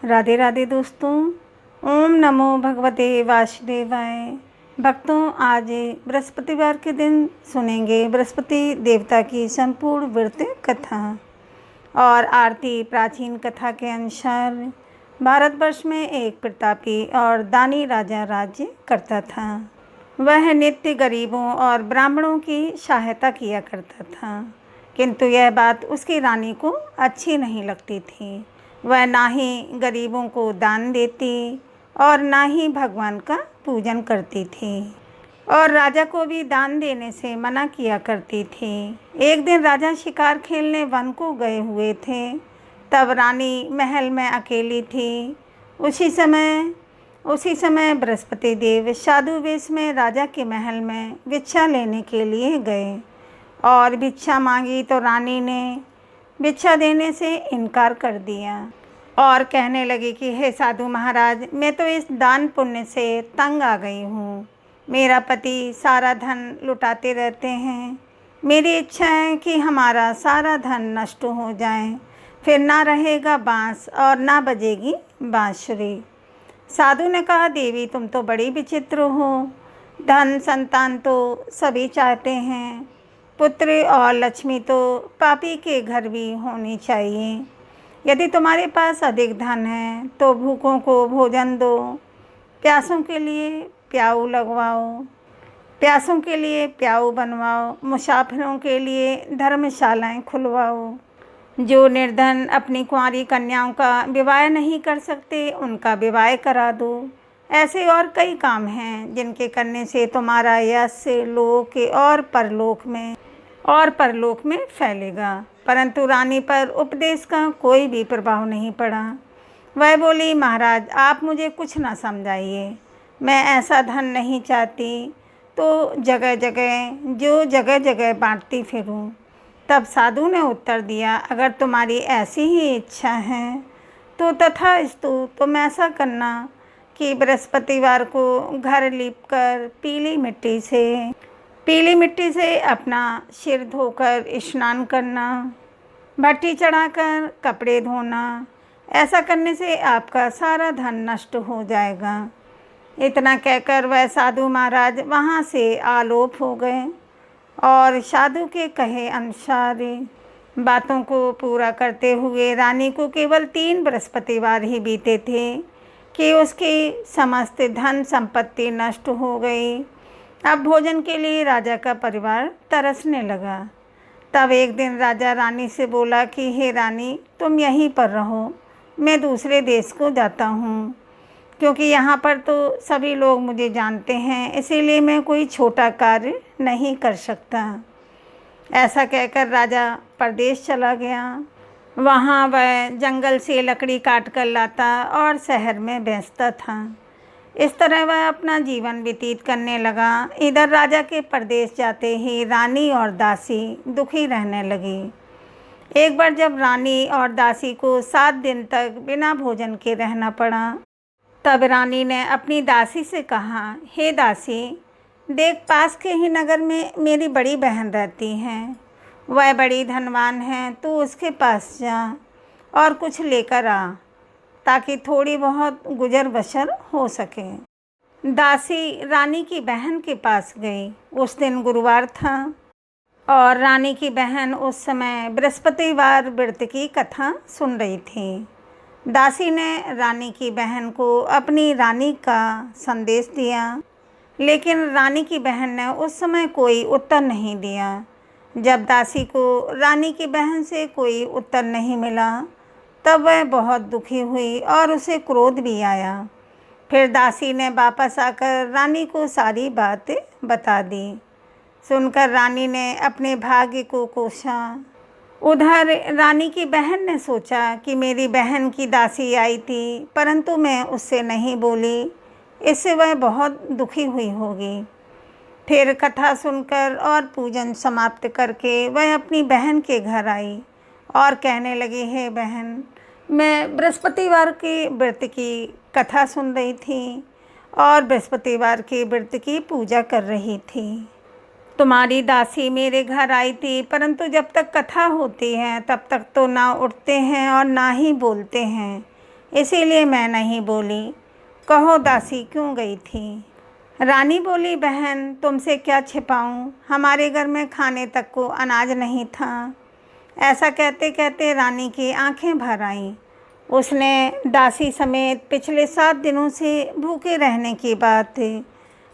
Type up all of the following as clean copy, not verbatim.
राधे राधे दोस्तों। ओम नमो भगवते वासुदेवाय। भक्तों, आज बृहस्पतिवार के दिन सुनेंगे बृहस्पति देवता की संपूर्ण व्रत कथा और आरती। प्राचीन कथा के अनुसार भारतवर्ष में एक प्रतापी और दानी राजा राज्य करता था। वह नित्य गरीबों और ब्राह्मणों की सहायता किया करता था, किंतु यह बात उसकी रानी को अच्छी नहीं लगती थी। वह ना ही गरीबों को दान देती और ना ही भगवान का पूजन करती थी और राजा को भी दान देने से मना किया करती थी। एक दिन राजा शिकार खेलने वन को गए हुए थे। तब रानी महल में अकेली थी। उसी समय बृहस्पति देव साधु वेश में राजा के महल में भिक्षा लेने के लिए गए और भिक्षा मांगी तो रानी ने भिक्षा देने से इनकार कर दिया और कहने लगी कि हे साधु महाराज, मैं तो इस दान पुण्य से तंग आ गई हूँ। मेरा पति सारा धन लुटाते रहते हैं। मेरी इच्छा है कि हमारा सारा धन नष्ट हो जाए, फिर ना रहेगा बांस और ना बजेगी बांसुरी। साधु ने कहा, देवी तुम तो बड़ी विचित्र हो। धन संतान तो सभी चाहते हैं, पुत्र और लक्ष्मी तो पापी के घर भी होनी चाहिए। यदि तुम्हारे पास अधिक धन है तो भूखों को भोजन दो, प्यासों के लिए प्याऊ बनवाओ, मुसाफिरों के लिए धर्मशालाएं खुलवाओ। जो निर्धन अपनी कुंवारी कन्याओं का विवाह नहीं कर सकते, उनका विवाह करा दो। ऐसे और कई काम हैं जिनके करने से तुम्हारा यश लोक और परलोक में फैलेगा। परंतु रानी पर उपदेश का कोई भी प्रभाव नहीं पड़ा। वह बोली, महाराज आप मुझे कुछ ना समझाइए। मैं ऐसा धन नहीं चाहती तो जगह जगह बांटती फिरूं। तब साधु ने उत्तर दिया, अगर तुम्हारी ऐसी ही इच्छा है तो तथास्तु। तुम ऐसा करना कि बृहस्पतिवार को घर लीपकर पीली मिट्टी से अपना सिर धोकर स्नान करना, भट्टी चढ़ाकर कपड़े धोना। ऐसा करने से आपका सारा धन नष्ट हो जाएगा। इतना कहकर वह साधु महाराज वहाँ से आलोप हो गए और साधु के कहे अनुसार बातों को पूरा करते हुए रानी को केवल 3 बृहस्पतिवार ही बीते थे कि उसकी समस्त धन संपत्ति नष्ट हो गई। अब भोजन के लिए राजा का परिवार तरसने लगा। तब एक दिन राजा रानी से बोला कि हे रानी, तुम यहीं पर रहो, मैं दूसरे देश को जाता हूँ, क्योंकि यहाँ पर तो सभी लोग मुझे जानते हैं, इसीलिए मैं कोई छोटा कार्य नहीं कर सकता। ऐसा कहकर राजा परदेश चला गया। वहाँ वह जंगल से लकड़ी काट कर लाता और शहर में बेचता था। इस तरह वह अपना जीवन व्यतीत करने लगा। इधर राजा के परदेश जाते ही रानी और दासी दुखी रहने लगी। एक बार जब रानी और दासी को 7 दिन तक बिना भोजन के रहना पड़ा, तब रानी ने अपनी दासी से कहा, हे दासी, देख पास के ही नगर में मेरी बड़ी बहन रहती है। वह बड़ी धनवान है, तो उसके पास जा और कुछ लेकर आ, ताकि थोड़ी बहुत गुजर बसर हो सके। दासी रानी की बहन के पास गई। उस दिन गुरुवार था और रानी की बहन उस समय बृहस्पतिवार व्रत की कथा सुन रही थी। दासी ने रानी की बहन को अपनी रानी का संदेश दिया, लेकिन रानी की बहन ने उस समय कोई उत्तर नहीं दिया। जब दासी को रानी की बहन से कोई उत्तर नहीं मिला, तब वह बहुत दुखी हुई और उसे क्रोध भी आया। फिर दासी ने वापस आकर रानी को सारी बात बता दी। सुनकर रानी ने अपने भाग्य को कोसा। उधर रानी की बहन ने सोचा कि मेरी बहन की दासी आई थी, परंतु मैं उससे नहीं बोली, इससे वह बहुत दुखी हुई होगी। फिर कथा सुनकर और पूजन समाप्त करके वह अपनी बहन के घर आई और कहने लगी, हे बहन, मैं बृहस्पतिवार के व्रत की कथा सुन रही थी और बृहस्पतिवार के व्रत की पूजा कर रही थी। तुम्हारी दासी मेरे घर आई थी, परंतु जब तक कथा होती है तब तक तो ना उठते हैं और ना ही बोलते हैं। इसीलिए मैं नहीं बोली। कहो दासी क्यों गई थी? रानी बोली, बहन तुमसे क्या छिपाऊं, हमारे घर में खाने तक को अनाज नहीं था। ऐसा कहते कहते रानी की आंखें भर आईं। उसने दासी समेत पिछले 7 दिनों से भूखे रहने की बात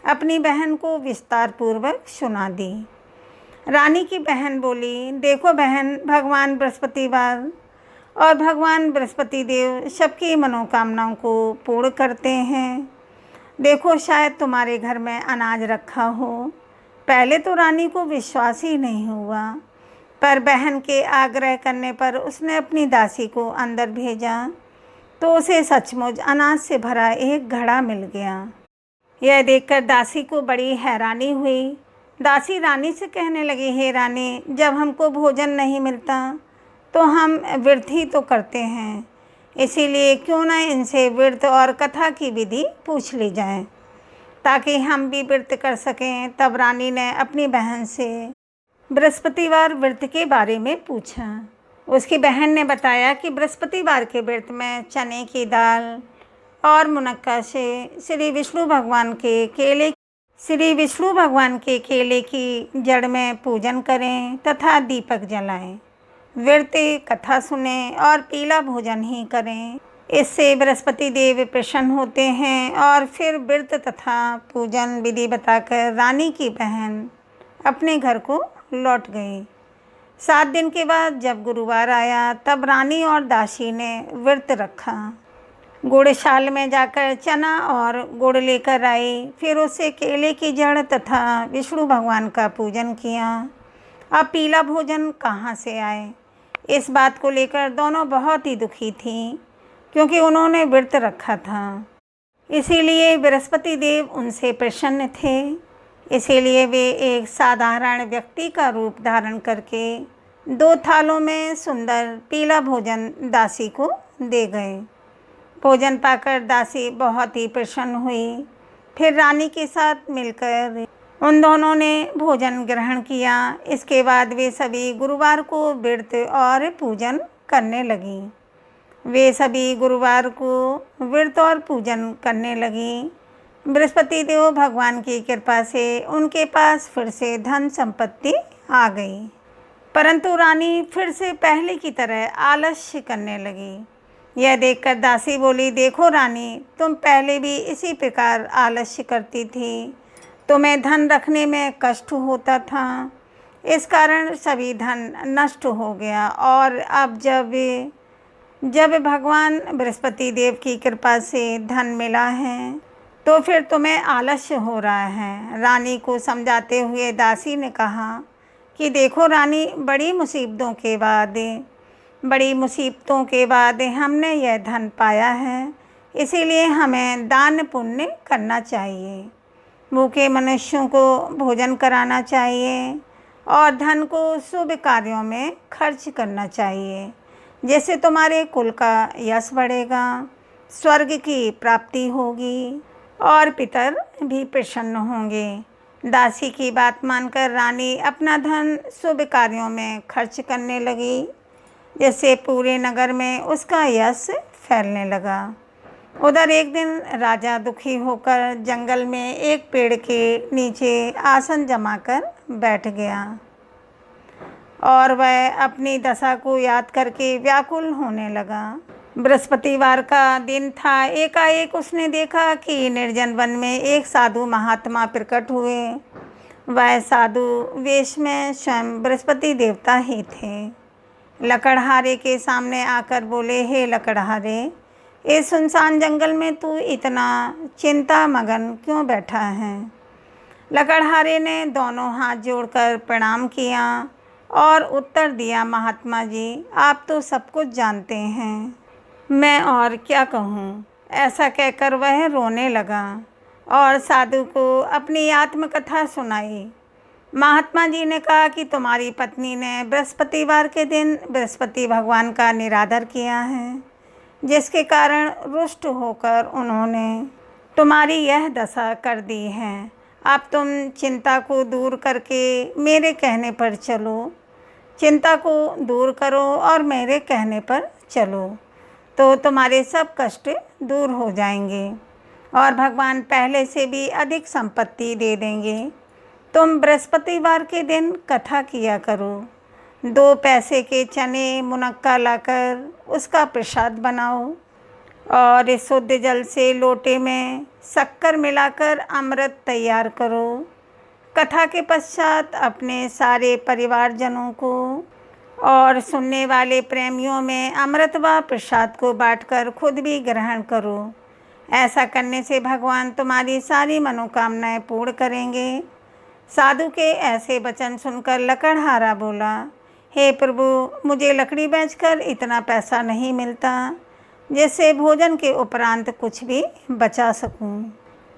अपनी बहन को विस्तार पूर्वक सुना दी। रानी की बहन बोली, देखो बहन, भगवान बृहस्पतिवार और भगवान बृहस्पति देव सबकी मनोकामनाओं को पूर्ण करते हैं। देखो शायद तुम्हारे घर में अनाज रखा हो। पहले तो रानी को विश्वास ही नहीं हुआ, पर बहन के आग्रह करने पर उसने अपनी दासी को अंदर भेजा तो उसे सचमुच अनाज से भरा एक घड़ा मिल गया। यह देखकर दासी को बड़ी हैरानी हुई। दासी रानी से कहने लगी, हे रानी, जब हमको भोजन नहीं मिलता तो हम व्रत ही तो करते हैं, इसीलिए क्यों ना इनसे व्रत और कथा की विधि पूछ ली जाए ताकि हम भी व्रत कर सकें। तब रानी ने अपनी बहन से बृहस्पतिवार व्रत के बारे में पूछा। उसकी बहन ने बताया कि बृहस्पतिवार के व्रत में चने की दाल और मुनक्का से श्री विष्णु भगवान के केले की जड़ में पूजन करें तथा दीपक जलाएं, व्रत कथा सुने और पीला भोजन ही करें। इससे बृहस्पति देव प्रसन्न होते हैं। और फिर व्रत तथा पूजन विधि बताकर रानी की बहन अपने घर को लौट गई। 7 दिन के बाद जब गुरुवार आया तब रानी और दासी ने व्रत रखा। गुड़शाल में जाकर चना और गुड़ लेकर आई, फिर उससे केले की जड़ तथा विष्णु भगवान का पूजन किया। अब पीला भोजन कहाँ से आए, इस बात को लेकर दोनों बहुत ही दुखी थीं, क्योंकि उन्होंने व्रत रखा था। इसीलिए बृहस्पति देव उनसे प्रसन्न थे। इसीलिए वे एक साधारण व्यक्ति का रूप धारण करके 2 थालों में सुंदर पीला भोजन दासी को दे गए। भोजन पाकर दासी बहुत ही प्रसन्न हुई। फिर रानी के साथ मिलकर उन दोनों ने भोजन ग्रहण किया। इसके बाद वे सभी गुरुवार को व्रत और पूजन करने लगी। बृहस्पति देव भगवान की कृपा से उनके पास फिर से धन संपत्ति आ गई, परंतु रानी फिर से पहले की तरह आलस्य करने लगी। यह देखकर दासी बोली, देखो रानी, तुम पहले भी इसी प्रकार आलस्य करती थी, तुम्हें धन रखने में कष्ट होता था, इस कारण सभी धन नष्ट हो गया। और अब जब भगवान बृहस्पति देव की कृपा से धन मिला है तो फिर तुम्हें आलस्य हो रहा है। रानी को समझाते हुए दासी ने कहा कि देखो रानी, बड़ी मुसीबतों के बाद हमने यह धन पाया है, इसीलिए हमें दान पुण्य करना चाहिए, भूखे मनुष्यों को भोजन कराना चाहिए और धन को शुभ कार्यों में खर्च करना चाहिए, जिससे तुम्हारे कुल का यश बढ़ेगा, स्वर्ग की प्राप्ति होगी और पितर भी प्रसन्न होंगे। दासी की बात मानकर रानी अपना धन शुभ कार्यों में खर्च करने लगी, जिससे पूरे नगर में उसका यश फैलने लगा। उधर एक दिन राजा दुखी होकर जंगल में एक पेड़ के नीचे आसन जमाकर बैठ गया और वह अपनी दशा को याद करके व्याकुल होने लगा। बृहस्पतिवार का दिन था। एकाएक उसने देखा कि निर्जन वन में एक साधु महात्मा प्रकट हुए। वह साधु वेश में स्वयं बृहस्पति देवता ही थे। लकड़हारे के सामने आकर बोले, हे लकड़हारे, इस सुनसान जंगल में तू इतना चिंता मगन क्यों बैठा है? लकड़हारे ने दोनों हाथ जोड़कर प्रणाम किया और उत्तर दिया, महात्मा जी, आप तो सब कुछ जानते हैं, मैं और क्या कहूँ। ऐसा कहकर वह रोने लगा और साधु को अपनी आत्मकथा सुनाई। महात्मा जी ने कहा कि तुम्हारी पत्नी ने बृहस्पतिवार के दिन बृहस्पति भगवान का निरादर किया है, जिसके कारण रुष्ट होकर उन्होंने तुम्हारी यह दशा कर दी है। अब तुम चिंता को दूर करके मेरे कहने पर चलो, चिंता को दूर करो और मेरे कहने पर चलो। तो तुम्हारे सब कष्ट दूर हो जाएंगे और भगवान पहले से भी अधिक संपत्ति दे देंगे। तुम बृहस्पतिवार के दिन कथा किया करो। 2 पैसे के चने मुनक्का लाकर उसका प्रसाद बनाओ और इस शुद्ध जल से लोटे में शक्कर मिलाकर अमृत तैयार करो। कथा के पश्चात अपने सारे परिवारजनों को और सुनने वाले प्रेमियों में अमृत व प्रसाद को बांटकर खुद भी ग्रहण करो। ऐसा करने से भगवान तुम्हारी सारी मनोकामनाएं पूर्ण करेंगे। साधु के ऐसे वचन सुनकर लकड़हारा बोला, हे प्रभु, मुझे लकड़ी बेचकर इतना पैसा नहीं मिलता जिससे भोजन के उपरांत कुछ भी बचा सकूं।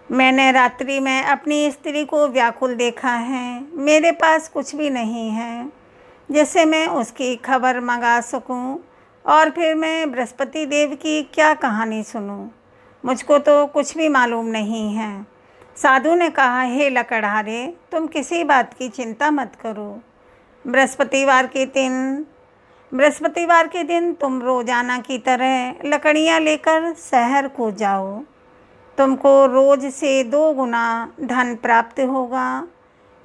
मैंने रात्रि में अपनी स्त्री को व्याकुल देखा है। मेरे पास कुछ भी नहीं है जिससे मैं उसकी खबर मंगा सकूं और फिर मैं बृहस्पति देव की क्या कहानी सुनूं। मुझको तो कुछ भी मालूम नहीं है। साधु ने कहा, हे लकड़हारे, तुम किसी बात की चिंता मत करो। बृहस्पतिवार के दिन तुम रोजाना की तरह लकड़ियाँ लेकर शहर को जाओ। तुमको रोज से 2 गुना धन प्राप्त होगा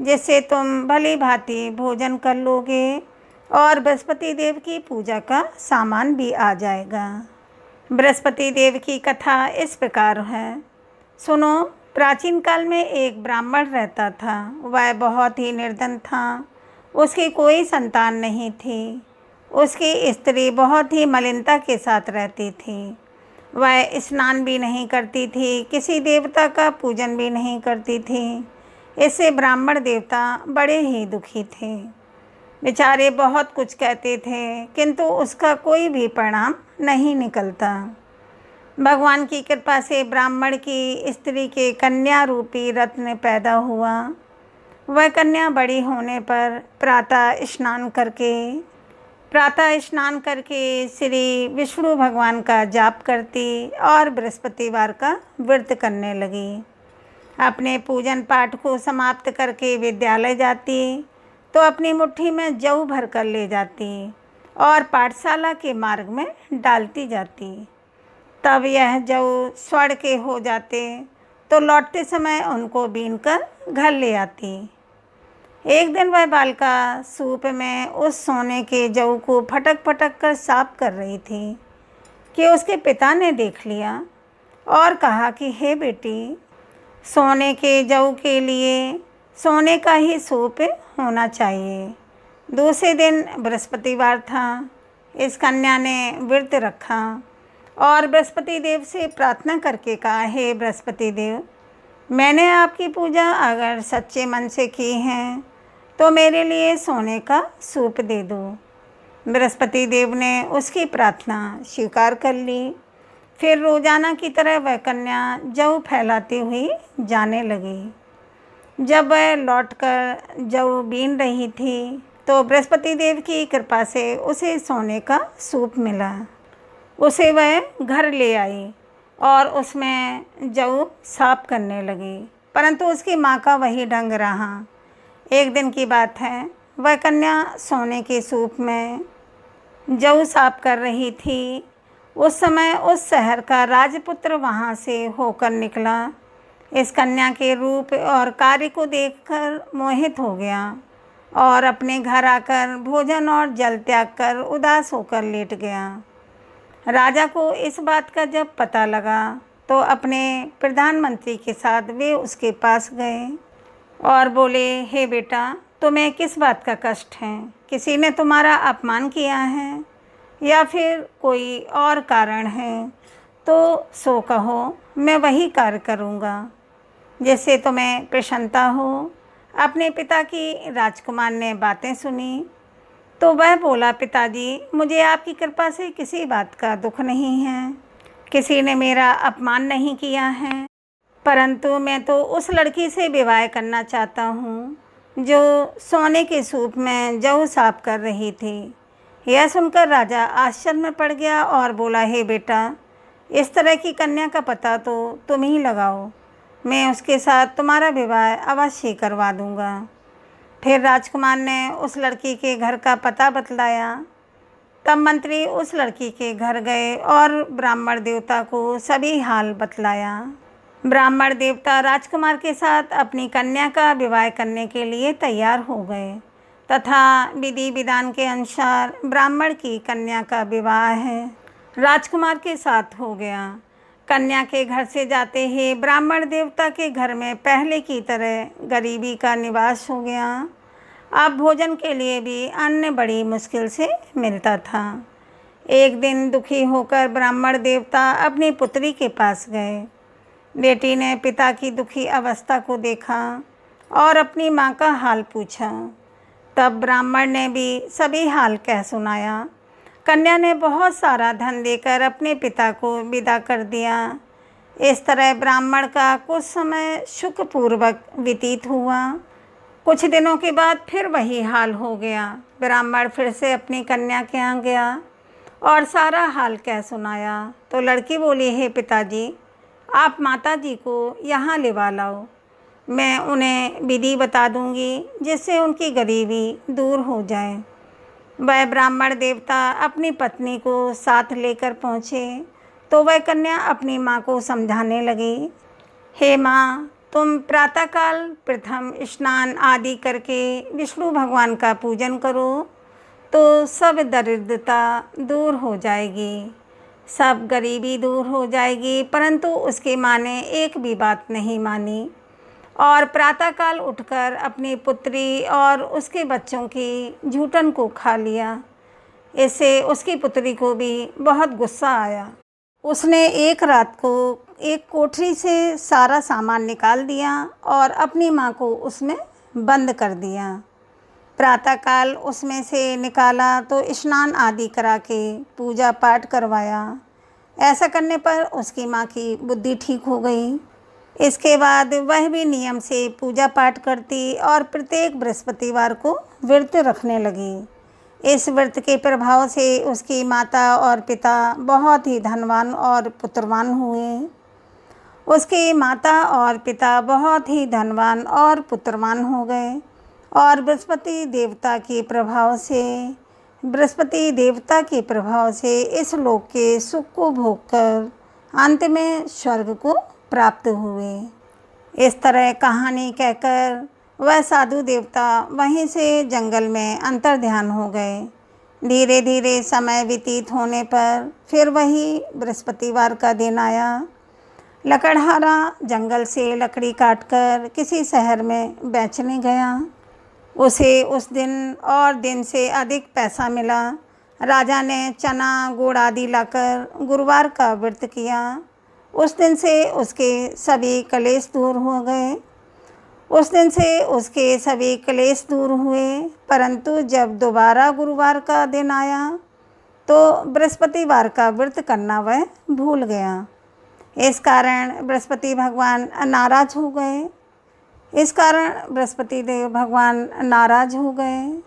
जिससे तुम भली भांति भोजन कर लोगे और बृहस्पति देव की पूजा का सामान भी आ जाएगा। बृहस्पति देव की कथा इस प्रकार है। सुनो, प्राचीन काल में एक ब्राह्मण रहता था। वह बहुत ही निर्धन था। उसकी कोई संतान नहीं थी। उसकी स्त्री बहुत ही मलिनता के साथ रहती थी। वह स्नान भी नहीं करती थी, किसी देवता का पूजन भी नहीं करती थी। इससे ब्राह्मण देवता बड़े ही दुखी थे। बेचारे बहुत कुछ कहते थे किंतु उसका कोई भी परिणाम नहीं निकलता। भगवान की कृपा से ब्राह्मण की स्त्री के कन्या रूपी रत्न पैदा हुआ। वह कन्या बड़ी होने पर प्रातः स्नान करके श्री विष्णु भगवान का जाप करती और बृहस्पतिवार का व्रत करने लगी। अपने पूजन पाठ को समाप्त करके विद्यालय जाती तो अपनी मुट्ठी में जौ भर कर ले जाती और पाठशाला के मार्ग में डालती जाती। तब यह जौ स्वर्ण के हो जाते तो लौटते समय उनको बीनकर घर ले आती। एक दिन वह बालिका सूप में उस सोने के जौ को फटक फटक कर साफ कर रही थी कि उसके पिता ने देख लिया और कहा कि हे बेटी, सोने के जौ के लिए सोने का ही सूप होना चाहिए। दूसरे दिन बृहस्पतिवार था। इस कन्या ने व्रत रखा और बृहस्पति देव से प्रार्थना करके कहा, हे बृहस्पति देव, मैंने आपकी पूजा अगर सच्चे मन से की है तो मेरे लिए सोने का सूप दे दो। बृहस्पति देव ने उसकी प्रार्थना स्वीकार कर ली। फिर रोजाना की तरह वह कन्या जौ फैलाती हुई जाने लगी। जब वह लौटकर जौ बीन रही थी तो बृहस्पति देव की कृपा से उसे सोने का सूप मिला। उसे वह घर ले आई और उसमें जौ साफ करने लगी, परंतु उसकी माँ का वही ढंग रहा। एक दिन की बात है, वह कन्या सोने के सूप में जौ साफ कर रही थी। उस समय उस शहर का राजपुत्र वहाँ से होकर निकला। इस कन्या के रूप और कार्य को देखकर मोहित हो गया और अपने घर आकर भोजन और जल त्याग कर उदास होकर लेट गया। राजा को इस बात का जब पता लगा तो अपने प्रधानमंत्री के साथ वे उसके पास गए और बोले, हे बेटा, तुम्हें किस बात का कष्ट है? किसी ने तुम्हारा अपमान किया है या फिर कोई और कारण है तो सो कहो, मैं वही कार्य करूँगा जिससे तुम्हें प्रसन्नता हो। अपने पिता की राजकुमार ने बातें सुनी तो वह बोला, पिताजी, मुझे आपकी कृपा से किसी बात का दुख नहीं है। किसी ने मेरा अपमान नहीं किया है, परंतु मैं तो उस लड़की से विवाह करना चाहता हूँ जो सोने के सूप में जौ साफ कर रही थी। यह सुनकर राजा आश्चर्य में पड़ गया और बोला, हे बेटा, इस तरह की कन्या का पता तो तुम ही लगाओ। मैं उसके साथ तुम्हारा विवाह अवश्य करवा दूँगा। फिर राजकुमार ने उस लड़की के घर का पता बतलाया। तब मंत्री उस लड़की के घर गए और ब्राह्मण देवता को सभी हाल बतलाया। ब्राह्मण देवता राजकुमार के साथ अपनी कन्या का विवाह करने के लिए तैयार हो गए तथा विधि विधान के अनुसार ब्राह्मण की कन्या का विवाह है राजकुमार के साथ हो गया। कन्या के घर से जाते ही ब्राह्मण देवता के घर में पहले की तरह गरीबी का निवास हो गया। अब भोजन के लिए भी अन्न बड़ी मुश्किल से मिलता था। एक दिन दुखी होकर ब्राह्मण देवता अपनी पुत्री के पास गए। बेटी ने पिता की दुखी अवस्था को देखा और अपनी माँ का हाल पूछा। तब ब्राह्मण ने भी सभी हाल कह सुनाया। कन्या ने बहुत सारा धन देकर अपने पिता को विदा कर दिया। इस तरह ब्राह्मण का कुछ समय सुखपूर्वक व्यतीत हुआ। कुछ दिनों के बाद फिर वही हाल हो गया। ब्राह्मण फिर से अपनी कन्या के यहाँ गया और सारा हाल कह सुनाया। तो लड़की बोली, हे पिताजी, आप माता जी को यहाँ लेवा लाओ, मैं उन्हें विधि बता दूँगी जिससे उनकी गरीबी दूर हो जाए। वह ब्राह्मण देवता अपनी पत्नी को साथ लेकर पहुँचे तो वह कन्या अपनी माँ को समझाने लगी, हे माँ, तुम प्रातःकाल प्रथम स्नान आदि करके विष्णु भगवान का पूजन करो तो सब दरिद्रता दूर हो जाएगी, सब गरीबी दूर हो जाएगी। परंतु उसकी माँ ने एक भी बात नहीं मानी और प्रातःकाल उठकर अपनी पुत्री और उसके बच्चों की जूठन को खा लिया। इससे उसकी पुत्री को भी बहुत गुस्सा आया। उसने एक रात को एक कोठरी से सारा सामान निकाल दिया और अपनी माँ को उसमें बंद कर दिया। प्रातःकाल उसमें से निकाला तो स्नान आदि करा के पूजा पाठ करवाया। ऐसा करने पर उसकी माँ की बुद्धि ठीक हो गई। इसके बाद वह भी नियम से पूजा पाठ करती और प्रत्येक बृहस्पतिवार को व्रत रखने लगी। इस व्रत के प्रभाव से उसकी माता और पिता बहुत ही धनवान और पुत्रवान हुए। उसकी माता और पिता बहुत ही धनवान और पुत्रवान हो गए और बृहस्पति देवता के प्रभाव से इस लोक के सुख को भोग कर अंत में स्वर्ग को प्राप्त हुए। इस तरह कहानी कहकर वह साधु देवता वहीं से जंगल में अंतर्ध्यान हो गए। धीरे धीरे समय व्यतीत होने पर फिर वही बृहस्पतिवार का दिन आया। लकड़हारा जंगल से लकड़ी काटकर किसी शहर में बेचने गया। उसे उस दिन और दिन से अधिक पैसा मिला। राजा ने चना गुड़ आदि लाकर गुरुवार का व्रत किया। उस दिन से उसके सभी क्लेश दूर हो गए। परंतु जब दोबारा गुरुवार का दिन आया तो बृहस्पतिवार का व्रत करना वह भूल गया। इस कारण बृहस्पति भगवान नाराज हो गए।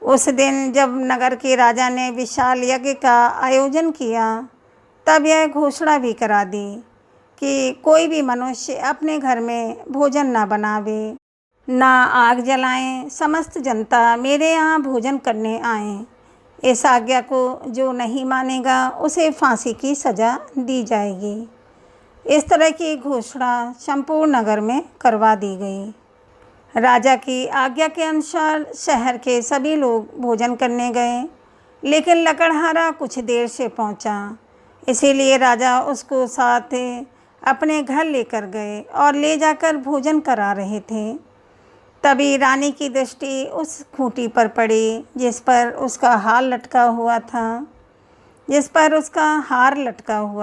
उस दिन जब नगर के राजा ने विशाल यज्ञ का आयोजन किया तब यह घोषणा भी करा दी कि कोई भी मनुष्य अपने घर में भोजन ना बनावे, ना आग जलाएं, समस्त जनता मेरे यहाँ भोजन करने आए। इस आज्ञा को जो नहीं मानेगा उसे फांसी की सज़ा दी जाएगी। इस तरह की घोषणा संपूर्ण नगर में करवा दी गई। राजा की आज्ञा के अनुसार शहर के सभी लोग भोजन करने गए, लेकिन लकड़हारा कुछ देर से पहुंचा। इसीलिए राजा उसको साथ अपने घर लेकर गए और ले जाकर भोजन करा रहे थे। तभी रानी की दृष्टि उस खूंटी पर पड़ी जिस पर उसका हार लटका हुआ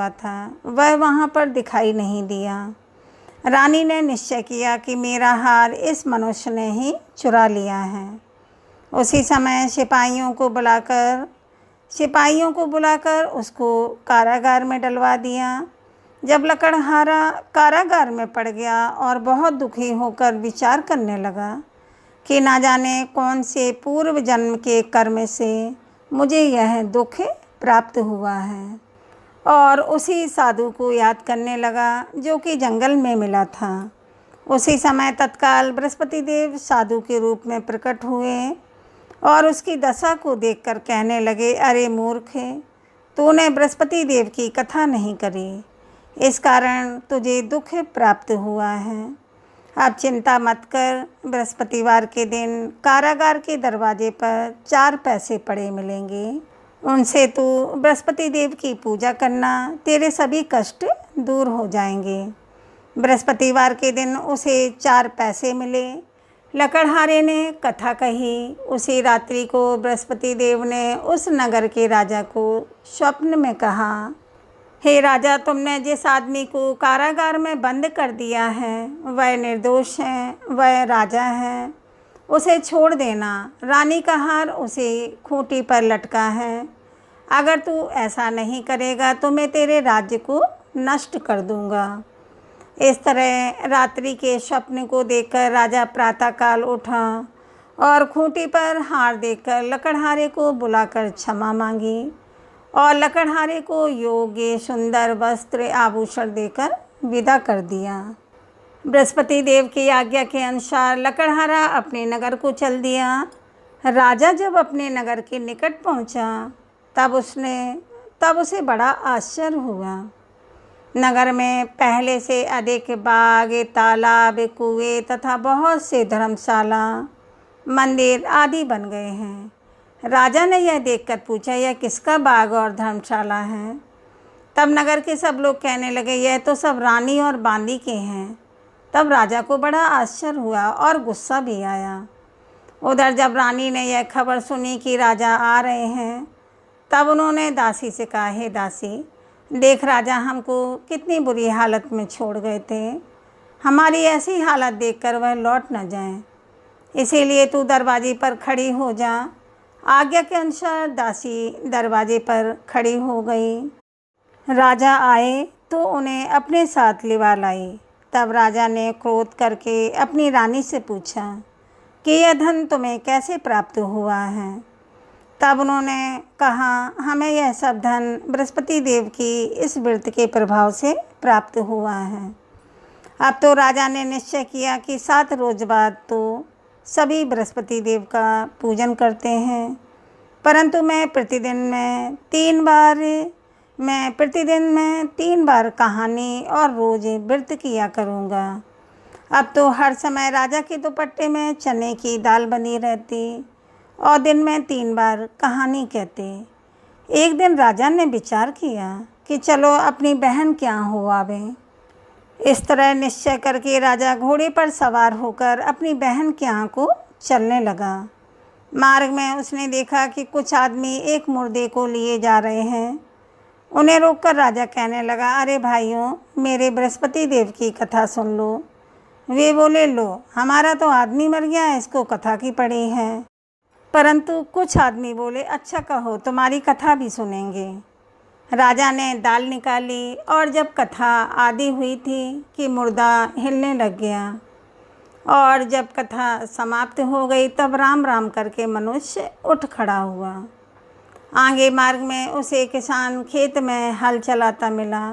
था। वह वहाँ पर दिखाई नहीं दिया। रानी ने निश्चय किया कि मेरा हार इस मनुष्य ने ही चुरा लिया है। उसी समय सिपाहियों को बुलाकर उसको कारागार में डलवा दिया। जब लकड़हारा कारागार में पड़ गया और बहुत दुखी होकर विचार करने लगा कि ना जाने कौन से पूर्व जन्म के कर्म से मुझे यह दुख प्राप्त हुआ है, और उसी साधु को याद करने लगा जो कि जंगल में मिला था। उसी समय तत्काल बृहस्पति देव साधु के रूप में प्रकट हुए और उसकी दशा को देखकर कहने लगे, अरे मूर्ख, तूने बृहस्पति देव की कथा नहीं करी, इस कारण तुझे दुख प्राप्त हुआ है। अब चिंता मत कर, बृहस्पतिवार के दिन कारागार के दरवाजे पर 4 पैसे पड़े मिलेंगे, उनसे तू बृहस्पति देव की पूजा करना, तेरे सभी कष्ट दूर हो जाएंगे। बृहस्पतिवार के दिन उसे 4 पैसे मिले। लकड़हारे ने कथा कही। उसी रात्रि को बृहस्पति देव ने उस नगर के राजा को स्वप्न में कहा, हे राजा, तुमने जिस आदमी को कारागार में बंद कर दिया है वह निर्दोष है, वह राजा है, उसे छोड़ देना। रानी का हार उसे खूंटी पर लटका है, अगर तू ऐसा नहीं करेगा तो मैं तेरे राज्य को नष्ट कर दूंगा। इस तरह रात्रि के स्वप्न को देखकर राजा प्रातःकाल उठा और खूंटी पर हार देखकर लकड़हारे को बुलाकर क्षमा मांगी और लकड़हारे को योग्य सुंदर वस्त्र आभूषण देकर विदा कर दिया। बृहस्पति देव की आज्ञा के अनुसार लकड़हारा अपने नगर को चल दिया। राजा जब अपने नगर के निकट पहुंचा तब उसे बड़ा आश्चर्य हुआ। नगर में पहले से अधिक बाग, तालाब, कुएं तथा बहुत से धर्मशाला, मंदिर आदि बन गए हैं। राजा ने यह देखकर पूछा, यह किसका बाग और धर्मशाला है? तब नगर के सब लोग कहने लगे, यह तो सब रानी और बांदी के हैं। तब राजा को बड़ा आश्चर्य हुआ और गुस्सा भी आया। उधर जब रानी ने यह खबर सुनी कि राजा आ रहे हैं, तब उन्होंने दासी से कहा, हे दासी, देख राजा हमको कितनी बुरी हालत में छोड़ गए थे, हमारी ऐसी हालत देखकर वह लौट न जाएं, इसीलिए तू दरवाजे पर खड़ी हो जा। आज्ञा के अनुसार दासी दरवाजे पर खड़ी हो गई। राजा आए तो उन्हें अपने साथ लिवा लाई। तब राजा ने क्रोध करके अपनी रानी से पूछा कि यह धन तुम्हें कैसे प्राप्त हुआ है? तब उन्होंने कहा, हमें यह सब धन बृहस्पति देव की इस व्रत के प्रभाव से प्राप्त हुआ है। अब तो राजा ने निश्चय किया कि 7 रोज बाद तो सभी बृहस्पति देव का पूजन करते हैं, परंतु मैं प्रतिदिन में 3 बार कहानी और रोज़ व्रत किया करूँगा। अब तो हर समय राजा के दुपट्टे में चने की दाल बनी रहती और दिन में 3 बार कहानी कहते। एक दिन राजा ने विचार किया कि चलो अपनी बहन के यहाँ हो आवे। इस तरह निश्चय करके राजा घोड़े पर सवार होकर अपनी बहन के यहाँ को चलने लगा। मार्ग में उसने देखा कि कुछ आदमी एक मुर्दे को लिए जा रहे हैं। उन्हें रोककर राजा कहने लगा, अरे भाइयों, मेरे बृहस्पति देव की कथा सुन लो। वे बोले, लो, हमारा तो आदमी मर गया, इसको कथा की पड़ी है। परंतु कुछ आदमी बोले, अच्छा कहो, तुम्हारी कथा भी सुनेंगे। राजा ने दाल निकाली और जब कथा आदि हुई थी कि मुर्दा हिलने लग गया और जब कथा समाप्त हो गई तब राम राम करके मनुष्य उठ खड़ा हुआ। आगे मार्ग में उसे किसान खेत में हल चलाता मिला।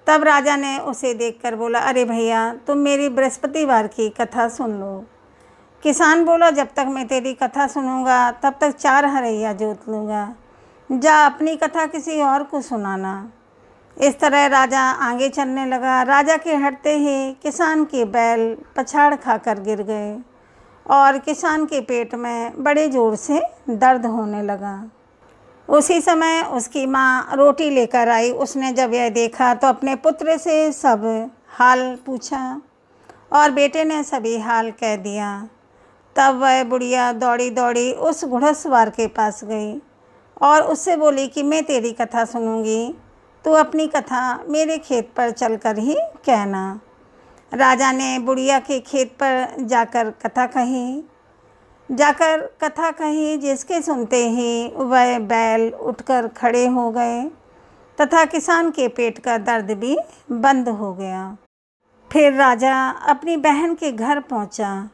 तब राजा ने उसे देखकर बोला, अरे भैया, तुम मेरी बृहस्पतिवार की कथा सुन लो। किसान बोला, जब तक मैं तेरी कथा सुनूंगा तब तक 4 हरैया जोत लूँगा, जा अपनी कथा किसी और को सुनाना। इस तरह राजा आगे चलने लगा। राजा के हटते ही किसान के बैल पछाड़ खाकर गिर गए और किसान के पेट में बड़े ज़ोर से दर्द होने लगा। उसी समय उसकी माँ रोटी लेकर आई। उसने जब यह देखा तो अपने पुत्र से सब हाल पूछा और बेटे ने सभी हाल कह दिया। तब वह बुढ़िया दौड़ी दौड़ी उस घुड़सवार के पास गई और उससे बोली कि मैं तेरी कथा सुनूंगी, तू अपनी कथा मेरे खेत पर चलकर ही कहना। राजा ने बुढ़िया के खेत पर जाकर कथा कही, जिसके सुनते ही वह बैल उठकर खड़े हो गए तथा किसान के पेट का दर्द भी बंद हो गया। फिर राजा अपनी बहन के घर पहुंचा।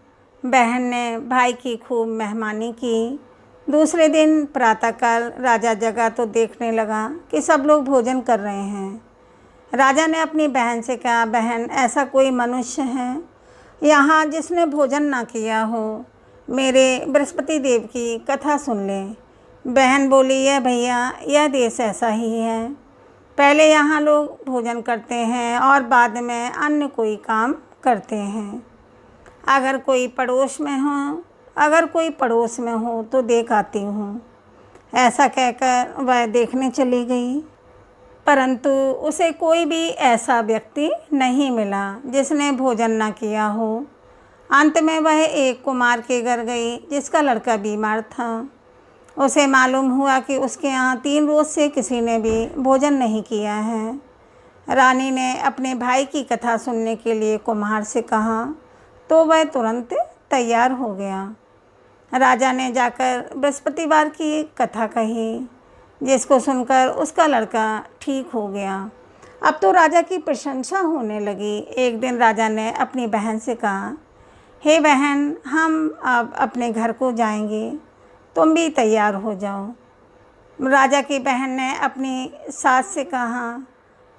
बहन ने भाई की खूब मेहमानी की। दूसरे दिन प्रातःकाल राजा जगा तो देखने लगा कि सब लोग भोजन कर रहे हैं। राजा ने अपनी बहन से कहा, बहन, ऐसा कोई मनुष्य है यहाँ जिसने भोजन ना किया हो? मेरे बृहस्पति देव की कथा सुन लें। बहन बोली, यह भैया, यह देश ऐसा ही है। पहले यहाँ लोग भोजन करते हैं और बाद में अन्य कोई काम करते हैं। अगर कोई पड़ोस में हो तो देख आती हूँ। ऐसा कहकर वह देखने चली गई, परंतु उसे कोई भी ऐसा व्यक्ति नहीं मिला जिसने भोजन न किया हो। अंत में वह एक कुमार के घर गई जिसका लड़का बीमार था। उसे मालूम हुआ कि उसके यहाँ 3 रोज़ से किसी ने भी भोजन नहीं किया है। रानी ने अपने भाई की कथा सुनने के लिए कुम्हार से कहा तो वह तुरंत तैयार हो गया। राजा ने जाकर बृहस्पतिवार की कथा कही, जिसको सुनकर उसका लड़का ठीक हो गया। अब तो राजा की प्रशंसा होने लगी। एक दिन राजा ने अपनी बहन से कहा, हे बहन, हम अब अपने घर को जाएंगे, तुम भी तैयार हो जाओ। राजा की बहन ने अपनी सास से कहा।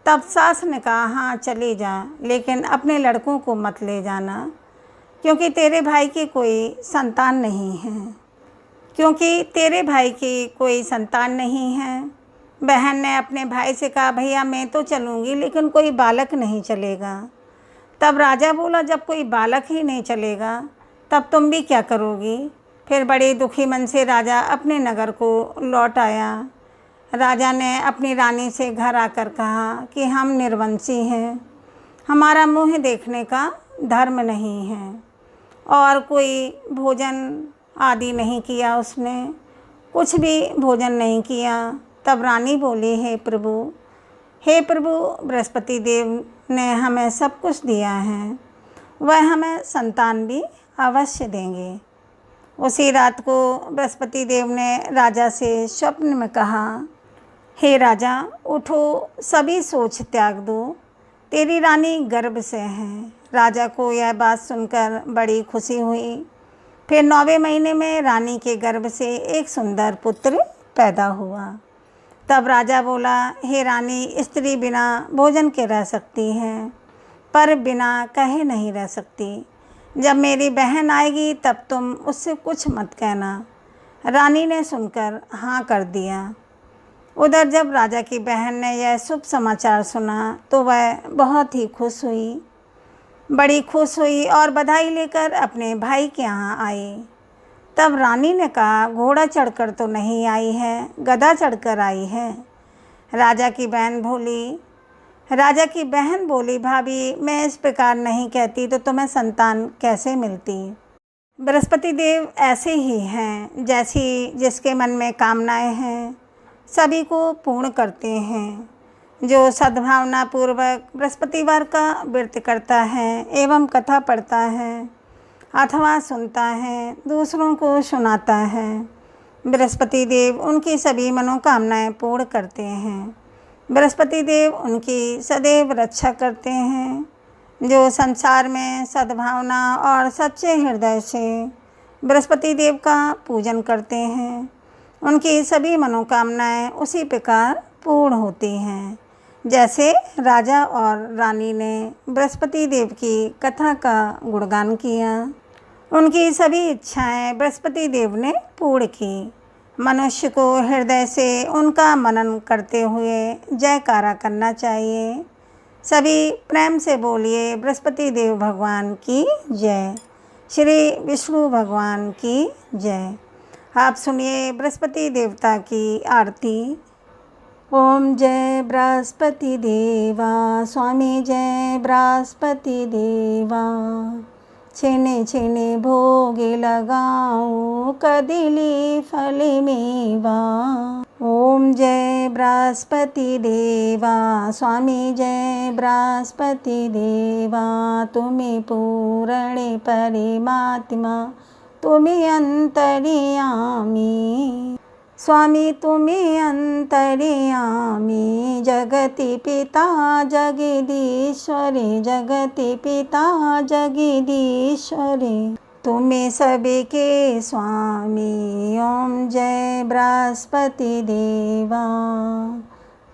तब सास ने कहा, हाँ चली जा, लेकिन अपने लड़कों को मत ले जाना, क्योंकि तेरे भाई की कोई संतान नहीं है। बहन ने अपने भाई से कहा, भैया मैं तो चलूँगी, लेकिन कोई बालक नहीं चलेगा। तब राजा बोला, जब कोई बालक ही नहीं चलेगा तब तुम भी क्या करोगी? फिर बड़े दुखी मन से राजा अपने नगर को लौट आया। राजा ने अपनी रानी से घर आकर कहा कि हम निर्वंशी हैं, हमारा मुँह देखने का धर्म नहीं है। और कोई भोजन आदि नहीं किया, उसने कुछ भी भोजन नहीं किया। तब रानी बोली, हे प्रभु, बृहस्पति देव ने हमें सब कुछ दिया है, वह हमें संतान भी अवश्य देंगे। उसी रात को बृहस्पति देव ने राजा से स्वप्न में कहा, हे राजा, उठो, सभी सोच त्याग दो, तेरी रानी गर्भ से है। राजा को यह बात सुनकर बड़ी खुशी हुई। फिर 9वें महीने में रानी के गर्भ से एक सुंदर पुत्र पैदा हुआ। तब राजा बोला, हे रानी, स्त्री बिना भोजन के रह सकती है, पर बिना कहे नहीं रह सकती। जब मेरी बहन आएगी तब तुम उससे कुछ मत कहना। रानी ने सुनकर हाँ कर दिया। उधर जब राजा की बहन ने यह शुभ समाचार सुना तो वह बहुत ही बड़ी खुश हुई और बधाई लेकर अपने भाई के यहाँ आई। तब रानी ने कहा, घोड़ा चढ़कर तो नहीं आई है, गधा चढ़कर आई है। राजा की बहन बोली, भाभी, मैं इस प्रकार नहीं कहती तो तुम्हें संतान कैसे मिलती? बृहस्पति देव ऐसे ही हैं, जैसी जिसके मन में कामनाएं हैं सभी को पूर्ण करते हैं। जो सद्भावना पूर्वक बृहस्पतिवार का व्रत करता है एवं कथा पढ़ता है अथवा सुनता है, दूसरों को सुनाता है, बृहस्पति देव उनकी सभी मनोकामनाएं पूर्ण करते हैं। बृहस्पति देव उनकी सदैव रक्षा करते हैं। जो संसार में सद्भावना और सच्चे हृदय से बृहस्पति देव का पूजन करते हैं, उनकी सभी मनोकामनाएं उसी प्रकार पूर्ण होती हैं, जैसे राजा और रानी ने बृहस्पति देव की कथा का गुणगान किया। उनकी सभी इच्छाएं बृहस्पति देव ने पूर्ण की। मनुष्य को हृदय से उनका मनन करते हुए जयकारा करना चाहिए। सभी प्रेम से बोलिए, बृहस्पति देव भगवान की जय, श्री विष्णु भगवान की जय। आप सुनिए बृहस्पति देवता की आरती। ओम जय बृहस्पति देवा, स्वामी जय बृहस्पति देवा। छिने छिने भोगे लगाऊं, कदिली फल मेवा। ओम जय बृहस्पति देवा, स्वामी जय बृहस्पति देवा। तुम्हें पूर्ण परमात्मा, तुम्हें अंतर्यामी, स्वामी तुम्हें अंतर्यामी। जगति पिता जगदीश्वरे, जगति पिता जगदीश्वरे, तुम्हें सबके स्वामी। ओम जय बृहस्पति देवा।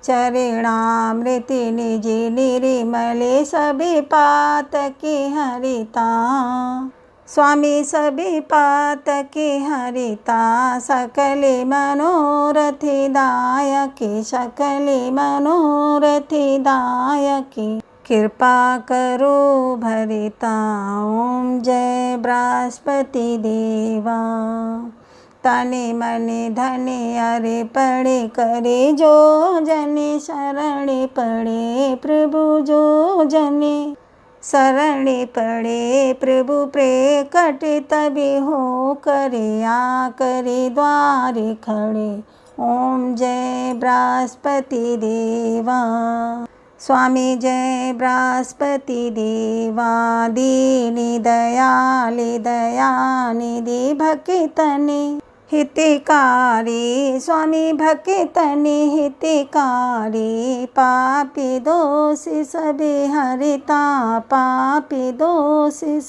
चरणामृति निज निर्मले, सभी पातके हरिता। स्वामी सभी पातकी हरिता सकले मनोरथी दायकी सकले मनोरथी दायकी कृपा करो भरिता ओम जय बृहस्पति देवा। तने मने धने अरे पड़े करे जो जने शरणे पड़े प्रभु जो जने शरणे पड़े प्रभु प्रकट तभी हो करे आ करे द्वारे खड़े ओम जय बृहस्पति देवा। स्वामी जय बृहस्पति देवा दीनी दयाली दयानिधि भक्तने हितकारी स्वामी भक्तने हितकारी पापी दोषी सभी हरिता पापी दोषी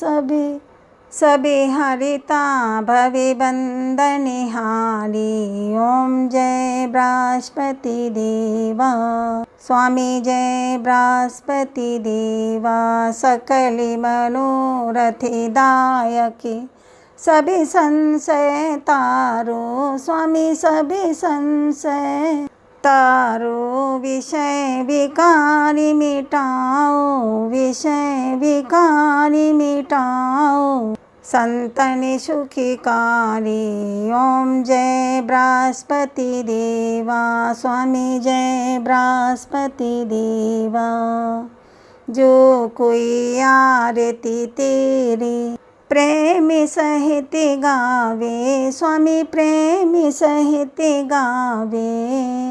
सभी हरिता भवे बंदनि हारी ओम जय बृहस्पति देवा। स्वामी जय बृहस्पति देवा सकली मनोरथी दायकी सभी संशय तारो स्वामी सभी संशय तारो विषय विकारी मिटाओ विषय विकारी मिटाओ संतनि सुखिकारी ओम जय बृहस्पति देवा। स्वामी जय बृहस्पति देवा। जो कोई आरती तेरी प्रेमी सहित गावे स्वामी प्रेमी सहित गावे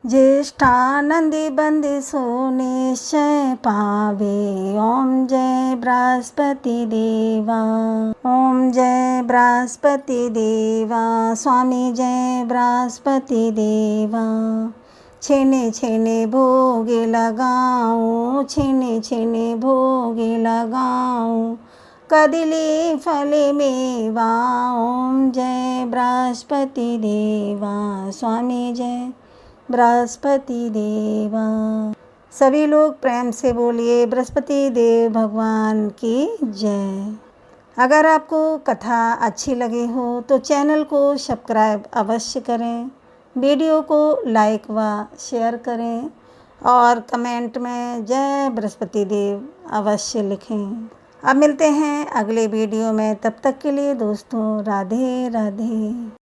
ज्येष्ठानंद बंद सो निश्चय पावे ओम जय बृहस्पति देवा। ओम जय बृहस्पति देवा। स्वामी जय बृहस्पति देवा। छिने छिने भोगे लगाऊं छिने छिने भोगे लगाऊं कदिली फले मेवा ओम जय बृहस्पति देवा। स्वामी जय बृहस्पति देवा। सभी लोग प्रेम से बोलिए बृहस्पति देव भगवान की जय। अगर आपको कथा अच्छी लगी हो तो चैनल को सब्सक्राइब अवश्य करें, वीडियो को लाइक व शेयर करें और कमेंट में जय बृहस्पति देव अवश्य लिखें। अब मिलते हैं अगले वीडियो में, तब तक के लिए दोस्तों राधे राधे।